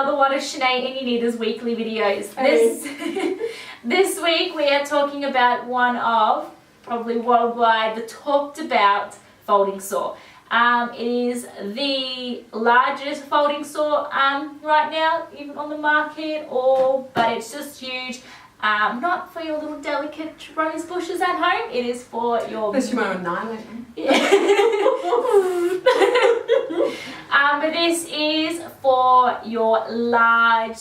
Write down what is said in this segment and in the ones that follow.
another one of Shenae and Jannita's weekly videos. This week we are talking about one of, probably worldwide, the talked about folding saw. It is the largest folding saw right now, even on the market, but it's just huge. Not for your little delicate rose bushes at home. It is for your... Unless you want to annihilate them. Yeah. But this is for your large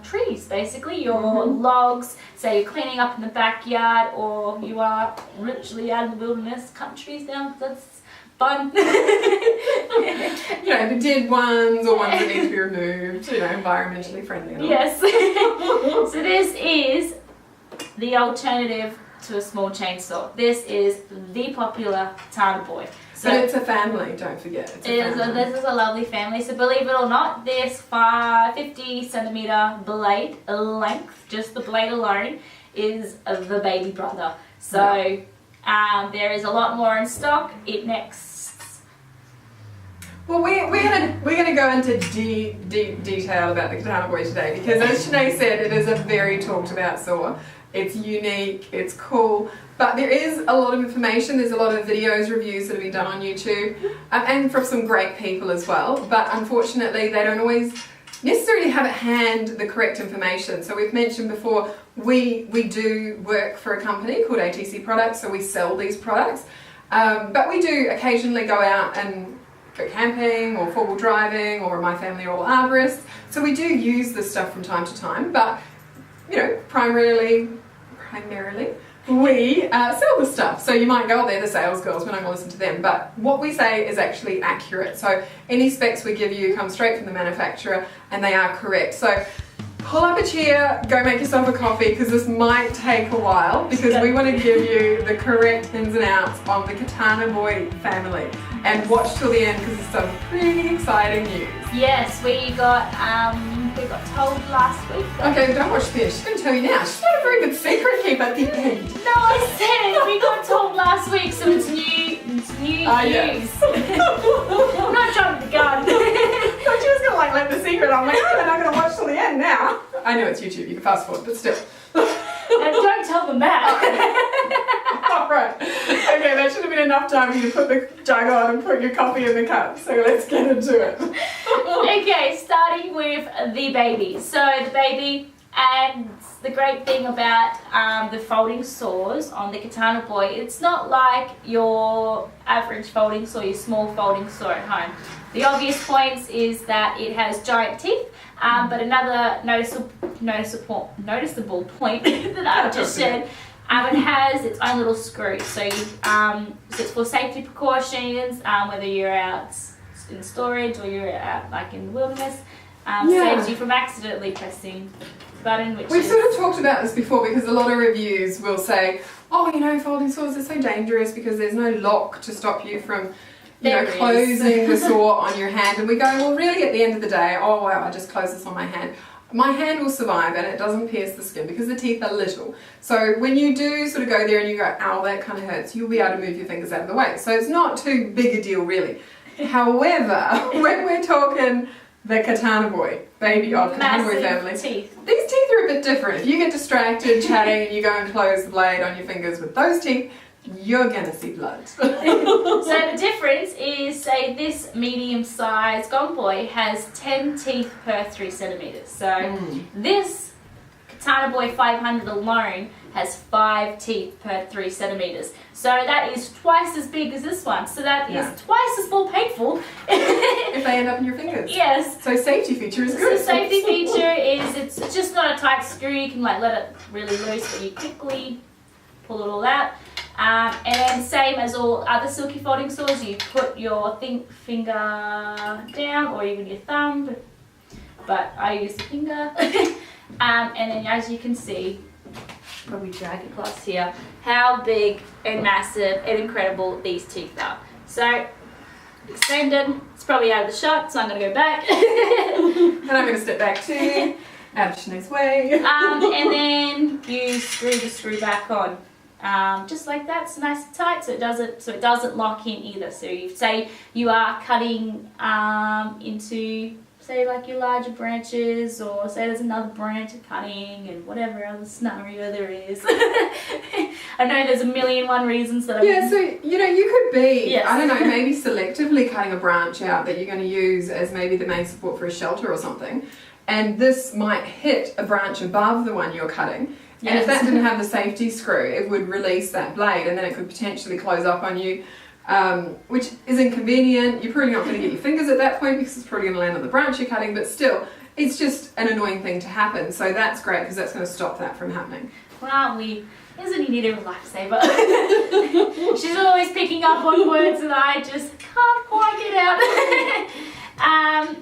trees, basically, your logs. So you're cleaning up in the backyard, or you are literally out in the wilderness, countries now. That's fun. The dead ones or ones that need to be removed, environmentally friendly. Yes. So this is the alternative to a small chainsaw. This is the popular Katana Boy. So but it's a family, don't forget. This is a lovely family. So believe it or not, this 50 centimeter blade length, just the blade alone, is the baby brother. So there is a lot more in stock. Well, we're gonna go into deep detail about the Katana Boy today, because as Shenae said, it is a very talked about saw. It's unique, it's cool, but there is a lot of information. There's a lot of videos, reviews that have been done on YouTube, and from some great people as well. But unfortunately, they don't always necessarily have at hand the correct information. So we've mentioned before, we do work for a company called ATC Products, so we sell these products. But we do occasionally go out and go camping or four-wheel driving, or my family are all arborists. So we do use this stuff from time to time, but primarily we sell the stuff. So you might go, they're the sales girls, we're not going to listen to them, but what we say is actually accurate. So any specs we give you come straight from the manufacturer, and they are correct. So pull up a chair, go make yourself a coffee, because this might take a while, because we want to give you the correct ins and outs on the Katana Boy family. And watch till the end, because it's some pretty exciting news. Yes, we got told last week. Okay, don't watch this. She's going to tell you now. She's not a very good secret keeper at the end. No, I said we got told last week, so it's new news. Yes. I'm not jumping the gun. She was going to let the secret on. I'm like, I'm not going to watch till the end now. I know it's YouTube, you can fast forward, but still. And don't tell them that. Alright. Okay, that should have been enough time for you to put the jug on and put your coffee in the cup. So let's get into it. Okay, starting with the baby. So the baby, and the great thing about the folding saws on the Katana Boy, it's not like your average folding saw, your small folding saw at home. The obvious points is that it has giant teeth, but another noticeable point that I've just said, it has its own little screw. So it's for safety precautions, whether you're out in storage or you're out like in the wilderness, saves you from accidentally pressing the button. We've sort of talked about this before, because a lot of reviews will say, folding saws are so dangerous because there's no lock to stop you from closing the saw on your hand. And we go, well, really at the end of the day, oh wow, I just close this on my hand. My hand will survive, and it doesn't pierce the skin because the teeth are little. So when you do sort of go there and you go, ow, that kind of hurts, you'll be able to move your fingers out of the way. So it's not too big a deal, really. However, when we're talking the Katana Boy, baby of Katana Boy family, teeth. These teeth are a bit different. If you get distracted chatting and you go and close the blade on your fingers with those teeth, you're gonna see blood. So the difference is, say this medium-sized Gong Boy has 10 teeth per 3 centimeters. So this Katana Boy 500 alone has 5 teeth per 3 centimeters. So that is twice as big as this one. So that is twice as more painful. If they end up in your fingers. Yes. So safety feature is good. So safety feature is it's just not a tight screw. You can let it really loose, but you quickly pull it all out. And then same as all other silky folding saws, you put your finger down, or even your thumb, but I use the finger. And then as you can see, probably drag it across here, how big and massive and incredible these teeth are. So extended, it's probably out of the shot, so I'm going to go back. And I'm going to step back too, out of Shenae's way. And then you screw the screw back on. Just like that, it's nice and tight, so it doesn't lock in either. So you say you are cutting into say like your larger branches, or say there's another branch of cutting and whatever other scenario there is. I know there's a million one reasons that Yeah, so you know, you could be, Yes. I don't know, maybe selectively cutting a branch out that you're going to use as maybe the main support for a shelter or something, and this might hit a branch above the one you're cutting. And if that didn't have the safety screw, it would release that blade, and then it could potentially close up on you, which is inconvenient. You're probably not going to get your fingers at that point because it's probably going to land on the branch you're cutting, but still, it's just an annoying thing to happen. So that's great because that's going to stop that from happening. Well, aren't we? Isn't Jannita a lifesaver? She's always picking up on words that I just can't quite get out.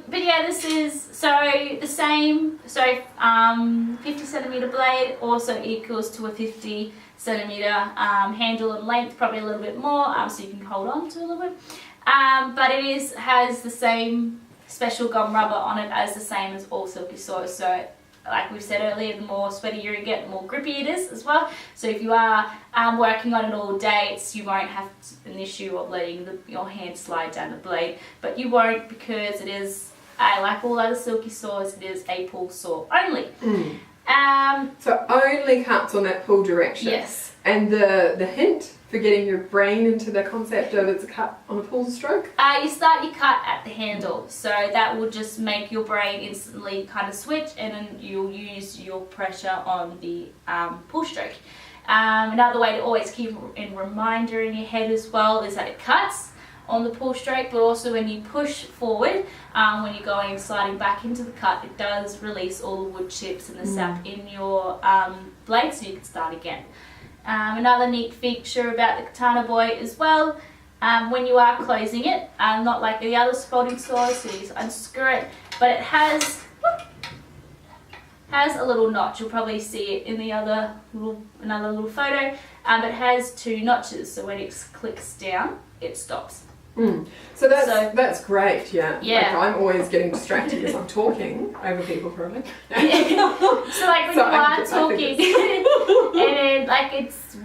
But yeah, this is so the same. So 50 centimeter blade also equals to a 50 centimeter handle and length, probably a little bit more, so you can hold on to a little bit. But it has the same special gum rubber on it as the same as all silky saws. So like we said earlier, the more sweaty you get, the more grippy it is as well. So if you are working on it all day, you won't have an issue of letting your hand slide down the blade. But you won't, because it is, like all other silky saws, it is a pull saw only. So only cuts on that pull direction. Yes. And the hint for getting your brain into the concept of it's a cut on a pull stroke? You start your cut at the handle, so that will just make your brain instantly kind of switch, and then you'll use your pressure on the pull stroke. Another way to always keep a reminder in your head as well is that it cuts on the pull stroke, but also when you push forward, when you're going sliding back into the cut, it does release all the wood chips and the sap in your blade, so you can start again. Another neat feature about the Katana Boy as well, when you are closing it, not like the other folding saws, so you just unscrew it, but it has a little notch. You'll probably see it in the another little photo, but it has two notches, so when it clicks down, it stops. So that's great, yeah. Yeah. Like I'm always getting distracted because I'm talking over people probably. So like when you are talking, and then like it's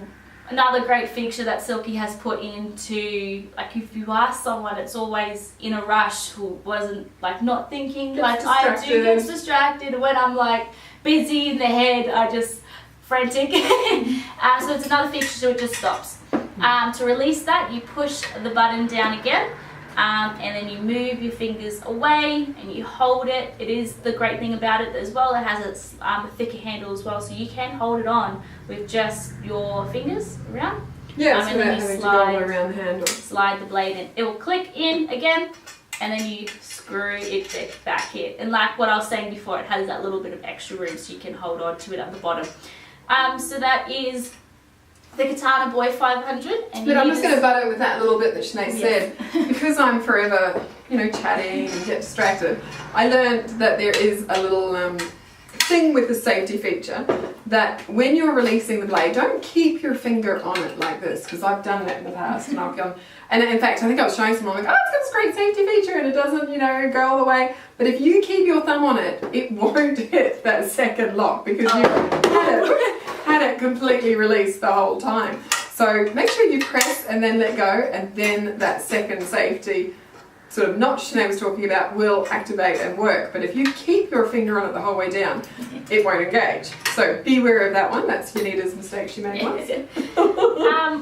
another great feature that Silky has put into, like if you ask someone, it's always in a rush who wasn't like not thinking, like I do get distracted, and when I'm like busy in the head, I just frantic. So it's another feature, so it just stops. To release that, you push the button down again, and then you move your fingers away and you hold it. It is the great thing about it as well, it has a thicker handle as well, so you can hold it on with just your fingers around. Yeah, and then you to go around the handle. Slide the blade in. It will click in again, and then you screw it back in. And like what I was saying before, it has that little bit of extra room so you can hold on to it at the bottom. So that is the Katana Boy 500. But I'm just going to butt in with that little bit that Shenae said. Because I'm forever, chatting and get distracted, I learned that there is a little thing with the safety feature that when you're releasing the blade, don't keep your finger on it like this, because I've done that in the past, and I've gone, and in fact I think I was showing someone like, it's got this great safety feature and it doesn't go all the way, but if you keep your thumb on it, it won't hit that second lock because you had it completely released the whole time. So make sure you press and then let go, and then that second safety sort of notch Shenae was talking about will activate and work. But if you keep your finger on it the whole way down, it won't engage. So beware of that one. That's Jannita's mistake she made once.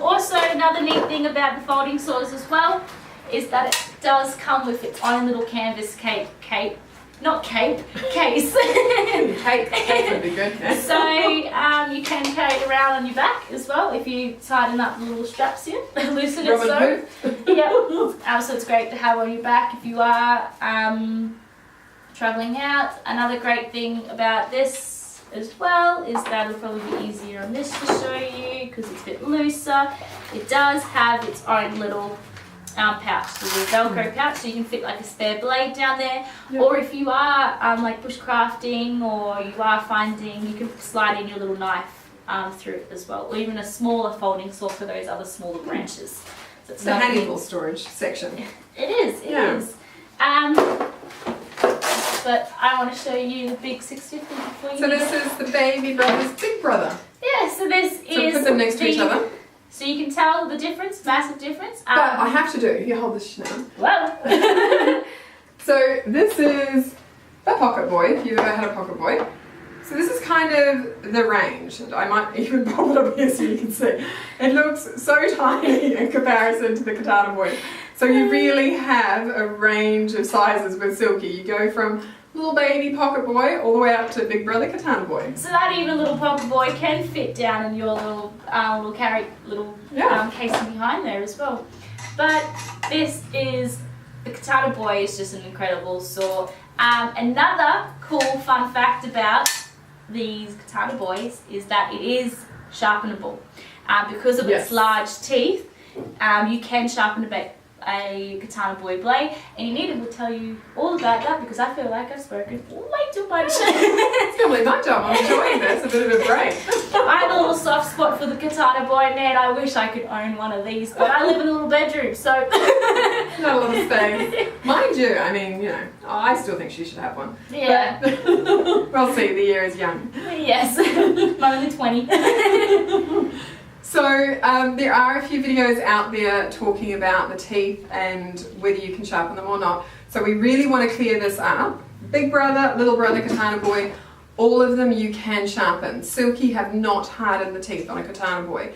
Also, another neat thing about the folding saws as well is that it does come with its own little canvas case. Cake would be good. So you can carry it around on your back as well if you tighten up the little straps in, loosen it so. Yeah. So it's great to have on your back if you are traveling out. Another great thing about this as well is that it'll probably be easier on this to show you because it's a bit looser. It does have its own little pouch, so the Velcro pouch, so you can fit like a spare blade down there. Yep. Or if you are like bushcrafting, or you are finding, you can slide in your little knife through it as well, or even a smaller folding saw for those other smaller branches. So it's the hangable storage section. It is. But I want to show you the big 650 before you. So this is the baby brother's big brother. Yeah. So this is. So put them next to each other. So you can tell the difference, massive difference. But I have to do, you hold this Shenae. Well. So this is the Pocket Boy, if you've ever had a Pocket Boy. So this is kind of the range. I might even pop it up here so you can see. It looks so tiny in comparison to the Katana Boy. So you really have a range of sizes with Silky. You go from little baby Pocket Boy all the way up to Big Brother Katana Boy. So that even little Pocket Boy can fit down in your little casing behind there as well. But this is, the Katana Boy is just an incredible saw. Another cool fun fact about these Katana Boys is that it is sharpenable. Because of its large teeth, you can sharpen a Katana Boy blade, and Jannita will tell you all about that because I feel like I've spoken way too much. It's probably my job. I'm enjoying this. A bit of a break. I have a little soft spot for the Katana Boy. Man, I wish I could own one of these, but I live in a little bedroom, so not a lot of space. Mind you, I mean, you know, I still think she should have one. Yeah. But we'll see. The year is young. Yes. I'm only 20. So there are a few videos out there talking about the teeth and whether you can sharpen them or not. So we really want to clear this up. Big Brother, Little Brother, Katana Boy, all of them you can sharpen. Silky have not hardened the teeth on a Katana Boy.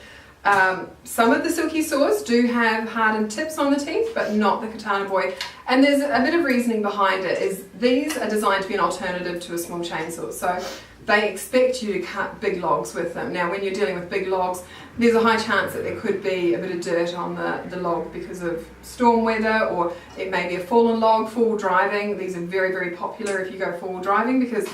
Some of the Silky saws do have hardened tips on the teeth, but not the Katana Boy. And there's a bit of reasoning behind it, is these are designed to be an alternative to a small chainsaw. So they expect you to cut big logs with them. Now when you're dealing with big logs, there's a high chance that there could be a bit of dirt on the log because of storm weather, or it may be a fallen log. Four-wheel driving, these are very, very popular if you go four-wheel driving because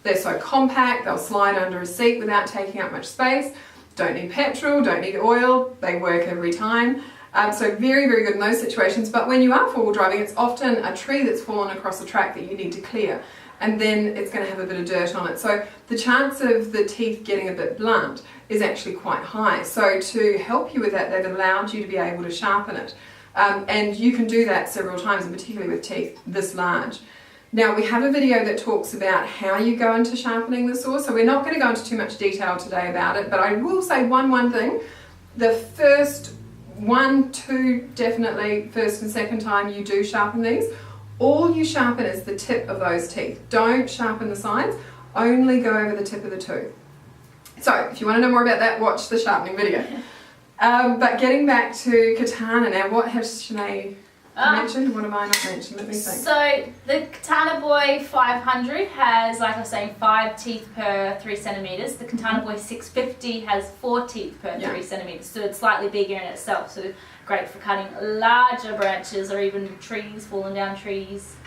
they're so compact, they'll slide under a seat without taking up much space. Don't need petrol, don't need oil, they work every time. So very, very good in those situations. But when you are four-wheel driving, it's often a tree that's fallen across the track that you need to clear, and then it's going to have a bit of dirt on it. So the chance of the teeth getting a bit blunt is actually quite high. So to help you with that, they've allowed you to be able to sharpen it. And you can do that several times, and particularly with teeth this large. Now we have a video that talks about how you go into sharpening the saw, so we're not going to go into too much detail today about it, but I will say one thing. The first definitely first and second time you do sharpen these, all you sharpen is the tip of those teeth. Don't sharpen the sides, only go over the tip of the tooth. So if you want to know more about that, watch the sharpening video. But getting back to Katana now, what has Shenae mentioned? What have I not mentioned? Let me think. So the Katana Boy 500 has, like I was saying, 5 teeth per 3 centimeters. The Katana Boy 650 has 4 teeth per 3 centimeters, so it's slightly bigger in itself. So great for cutting larger branches or even trees, falling down trees.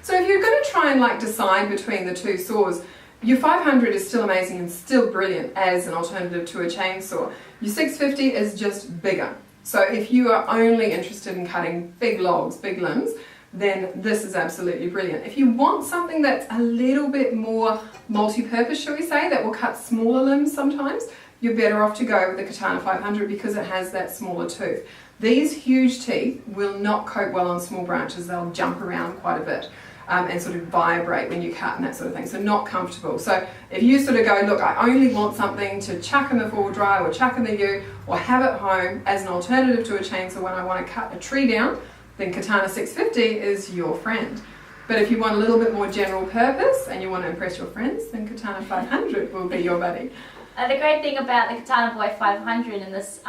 So if you're going to try and like decide between the two saws, your 500 is still amazing and still brilliant as an alternative to a chainsaw. Your 650 is just bigger. So if you are only interested in cutting big logs, big limbs, then this is absolutely brilliant. If you want something that's a little bit more multi-purpose, shall we say, that will cut smaller limbs sometimes, you're better off to go with the Katana 500 because it has that smaller tooth. These huge teeth will not cope well on small branches. They'll jump around quite a bit and sort of vibrate when you cut and that sort of thing. So not comfortable. So if you sort of go, look, I only want something to chuck in the four-wheel drive or chuck in the ute or have at home as an alternative to a chainsaw when I want to cut a tree down, then Katana 650 is your friend. But if you want a little bit more general purpose and you want to impress your friends, then Katana 500 will be your buddy. The great thing about the Katana Boy 500 and this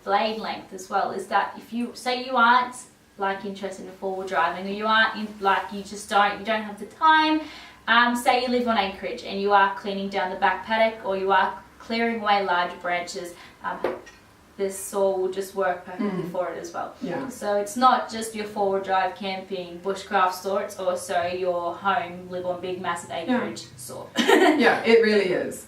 blade length as well is that if you say you aren't like interested in four-wheel driving, or you aren't in, like you don't have the time, say you live on acreage and you are cleaning down the back paddock or you are clearing away larger branches, this saw will just work perfectly for it as well. So it's not just your four-wheel drive camping bushcraft saw, it's also your home, live on big massive acreage saw. Yeah, it really is.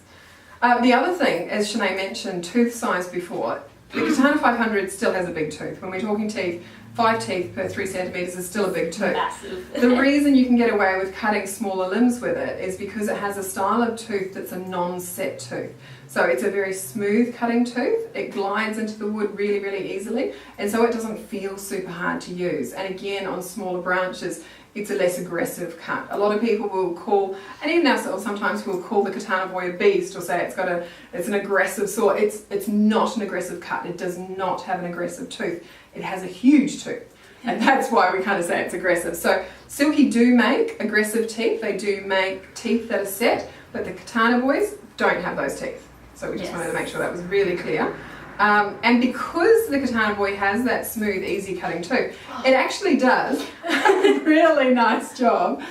The other thing, as Shenae mentioned, tooth size before, the Katana 500 still has a big tooth. When we're talking teeth, 5 teeth per 3 centimeters is still a big tooth. Massive. The reason you can get away with cutting smaller limbs with it is because it has a style of tooth that's a non-set tooth. So it's a very smooth cutting tooth. It glides into the wood really, really easily, and so it doesn't feel super hard to use. And again, on smaller branches, it's a less aggressive cut. A lot of people will call, and even ourselves sometimes, will call the Katana Boy a beast or say it's an aggressive saw. It's not an aggressive cut. It does not have an aggressive tooth. It has a huge tooth. And that's why we kind of say it's aggressive. So Silky do make aggressive teeth. They do make teeth that are set, but the Katana Boys don't have those teeth. So we just wanted to make sure that was really clear. And because the Katana Boy has that smooth, easy cutting too, it actually does a really nice job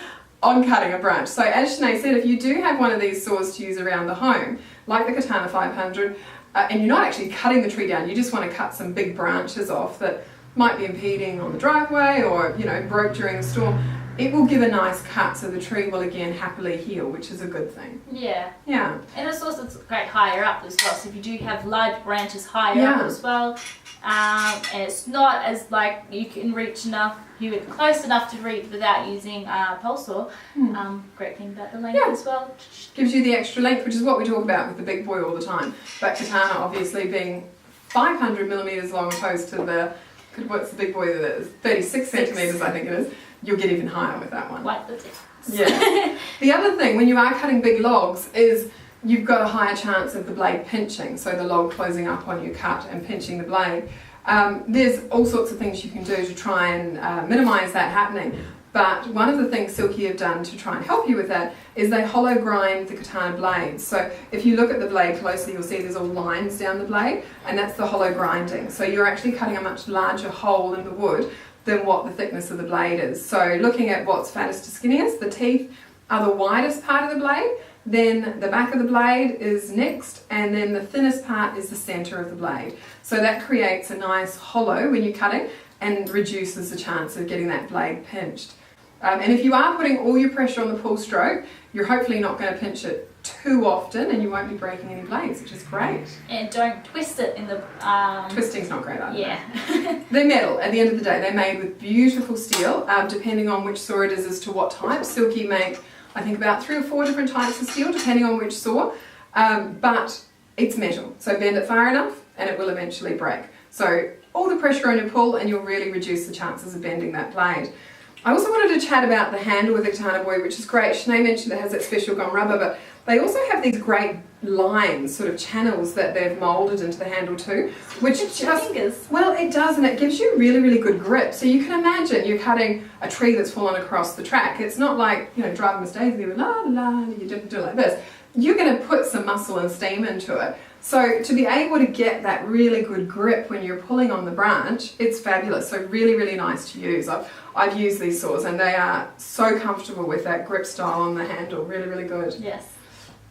on cutting a branch. So as Shenae said, if you do have one of these saws to use around the home, like the Katana 500, and you're not actually cutting the tree down, you just want to cut some big branches off that might be impeding on the driveway or, you know, broke during the storm, it will give a nice cut so the tree will again happily heal, which is a good thing. Yeah. Yeah. And it's also great higher up as well. So if you do have large branches higher up as well, and it's not as like you can reach enough, you're close enough to reach without using a pole saw. Great thing about the length as well. Gives you the extra length, which is what we talk about with the big boy all the time. But Katana obviously being 500 millimeters long opposed to the, what's the big boy that is? 36 centimeters, I think it is. You'll get even higher with that one. Like the difference. Yeah. The other thing, when you are cutting big logs, is you've got a higher chance of the blade pinching, so the log closing up on your cut and pinching the blade. There's all sorts of things you can do to try and minimise that happening. But one of the things Silky have done to try and help you with that is they hollow grind the katana blades. So if you look at the blade closely, you'll see there's all lines down the blade, and that's the hollow grinding. So you're actually cutting a much larger hole in the wood than what the thickness of the blade is. So looking at what's fattest to skinniest, the teeth are the widest part of the blade, then the back of the blade is next, and then the thinnest part is the centre of the blade. So that creates a nice hollow when you're cutting and reduces the chance of getting that blade pinched. And if you are putting all your pressure on the pull stroke, you're hopefully not going to pinch it too often and you won't be breaking any blades, which is great. And don't twist it in the... Twisting's not great either. Yeah. They're metal at the end of the day. They're made with beautiful steel, depending on which saw it is as to what type. Silky make, I think, about 3 or 4 different types of steel, depending on which saw. But it's metal, so bend it far enough and it will eventually break. So all the pressure on your pull and you'll really reduce the chances of bending that blade. I also wanted to chat about the handle with the Katana Boy, which is great. Shenae mentioned it has that special gum rubber, but they also have these great lines, sort of channels that they've moulded into the handle too, which just, well, it does, and it gives you really, really good grip. So you can imagine you're cutting a tree that's fallen across the track. It's not like, you know, driving Miss Daisy with la la la, you do it like this. You're going to put some muscle and steam into it. So to be able to get that really good grip when you're pulling on the branch, it's fabulous. So really, really nice to use. I've used these saws and they are so comfortable with that grip style on the handle. Really, really good. Yes.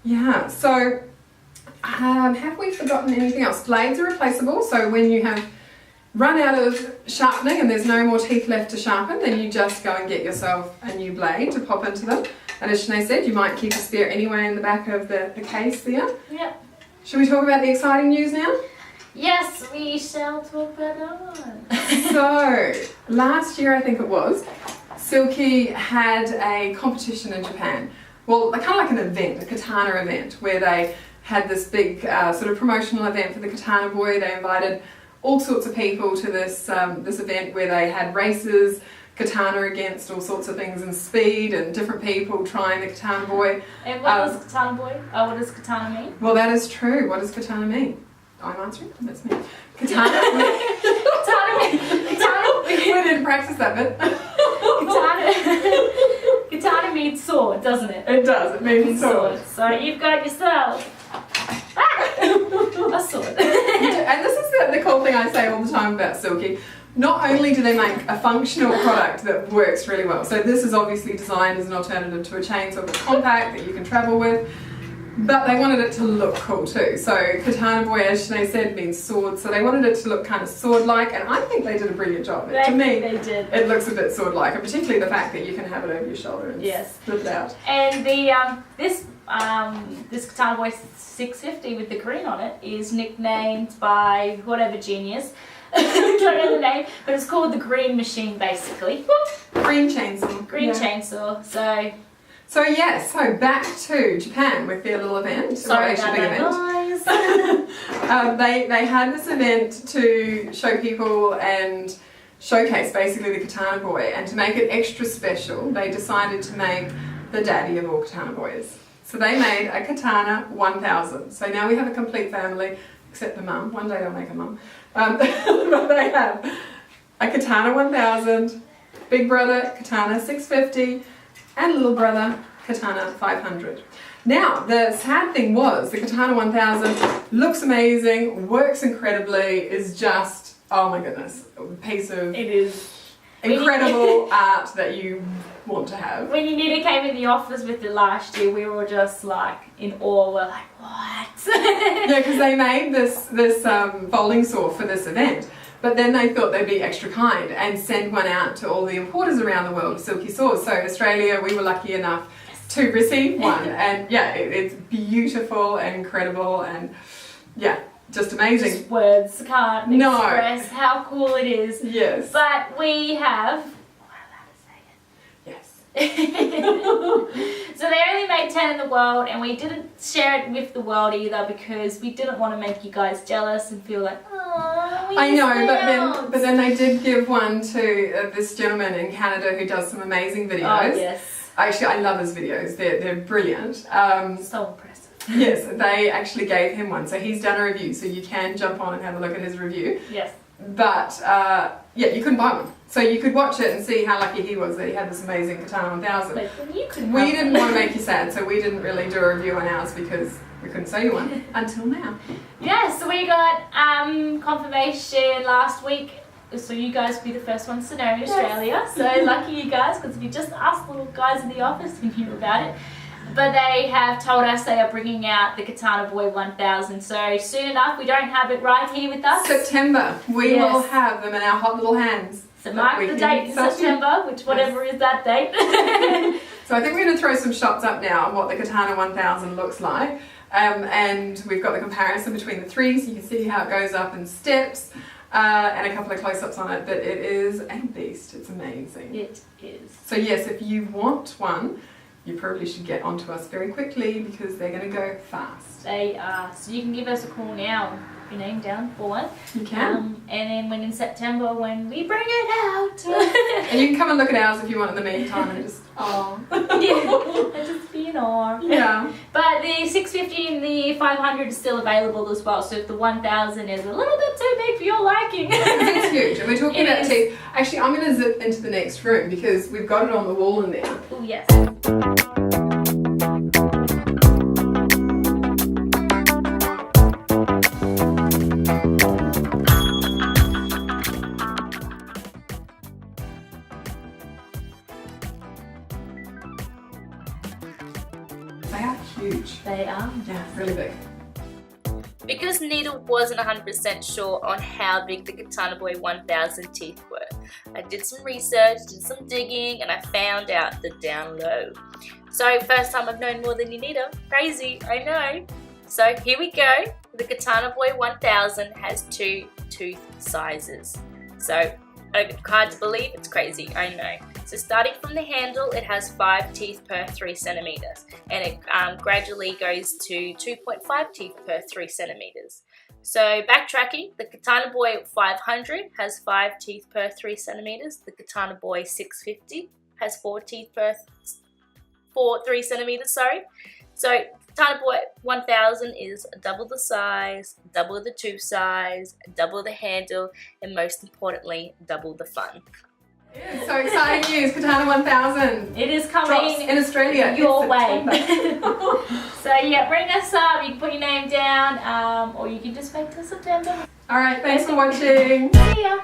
Yeah, so have we forgotten anything else? Blades are replaceable, so when you have run out of sharpening and there's no more teeth left to sharpen, then you just go and get yourself a new blade to pop into them. And as Shenae said, you might keep a spare anyway in the back of the case there. Yep. Should we talk about the exciting news now? Yes, we shall talk about that one. So, last year I think it was, Silky had a competition in Japan. Well, kind of like an event, a katana event, where they had this big sort of promotional event for the Katana Boy. They invited all sorts of people to this this event where they had races, katana against all sorts of things, and speed, and different people trying the Katana Boy. And what does Katana Boy? What does katana mean? Well, that is true. What does katana mean? I'm answering. That's me. Katana. Katana. We didn't practice that bit. Katana means sword, doesn't it? It does. It means sword. So you've got yourself a sword. And this is the cool thing I say all the time about Silky. Not only do they make a functional product that works really well, so this is obviously designed as an alternative to a chainsaw that's compact that you can travel with, but they wanted it to look cool too. So Katana Boy, as Shenae said, means sword, so they wanted it to look kind of sword-like, and I think they did a brilliant job. To me, they did. It looks a bit sword-like, and particularly the fact that you can have it over your shoulder and slip it out. And the this Katana Boy 650 with the green on it is nicknamed by whatever genius. I don't know the name, but it's called the Green Machine, basically. Green chainsaw. Green chainsaw. So back to Japan with their little event. Sorry about that noise. They had this event to show people and showcase basically the Katana Boy, and to make it extra special, they decided to make the daddy of all Katana Boys. So they made a Katana 1000. So now we have a complete family, except the mum. One day they'll make a mum. But they have a Katana 1000, big brother Katana 650, and little brother Katana 500. Now, the sad thing was the Katana 1000 looks amazing, works incredibly, is just, oh my goodness, a piece of It is incredible art that you want to have. When Jannita came in the office with it last year, we were just like in awe. We're like, what? Yeah, because they made this folding saw for this event, but then they thought they'd be extra kind and send one out to all the importers around the world of silky saws. So Australia, we were lucky enough to receive one, and yeah, it's beautiful and incredible, and yeah, just amazing. Just words can't express how cool it is. Yes. But we have. Yes. So they only made 10 in the world, and we didn't share it with the world either because we didn't want to make you guys jealous and feel like, oh, we I know, failed. but then they did give one to this gentleman in Canada who does some amazing videos. Oh, yes. Actually, I love his videos. They're brilliant. So impressive. Yes, they actually gave him one, so he's done a review, so you can jump on and have a look at his review. Yes. But yeah, you couldn't buy one, so you could watch it and see how lucky he was that he had this amazing Katana 1000. But you could We didn't want to make you sad, so we didn't really do a review on ours because we couldn't sell you one until now. Yeah, so we got confirmation last week. So you guys will be the first ones to know in Australia. So lucky you guys, because if you just asked the little guys in the office, we knew about it. But they have told us they are bringing out the Katana Boy 1000. So soon enough, we don't have it right here with us. September, we Yes. will have them in our hot little hands. So mark the date in September, which whatever is that date. So I think we're going to throw some shots up now on what the Katana 1000 looks like. And we've got the comparison between the three, so you can see how it goes up in steps. And a couple of close-ups on it, but it is a beast. It's amazing. It is. So yes, if you want one, you probably should get onto us very quickly because they're going to go fast. They are. So you can give us a call now. Your name down for one. You can. And then when in September, when we bring it out. And you can come and look at ours if you want in the meantime and just, oh. Yeah, just be in awe. Yeah. But the 650 and the 500 is still available as well. So if the 1000 is a little bit too big for your liking. It's huge. And we're talking It about is. teeth. Actually, I'm going to zip into the next room because we've got it on the wall in there. Oh, yes. They are huge. They are. Yeah, really big. Because Nita wasn't 100% sure on how big the Katana Boy 1000 teeth were, I did some research, did some digging, and I found out the down low. So first time I've known more than you, Nita. Crazy, I know. So here we go. The Katana Boy 1000 has 2 tooth sizes. So hard to believe, it's crazy, I know. So starting from the handle, it has 5 teeth per 3 centimeters, and it gradually goes to 2.5 teeth per 3 centimeters. So backtracking, the Katana Boy 500 has 5 teeth per 3 centimeters. The Katana Boy 650 has 4 teeth per 3 centimeters. Sorry. So Katana Boy 1000 is double the size, double the tooth size, double the handle, and most importantly, double the fun. Yeah, so exciting news, Katana 1000. It is Drops coming in Australia. your in way. September. So yeah, bring us up. You can put your name down, or you can just wait till September. All right, thanks for watching. See ya.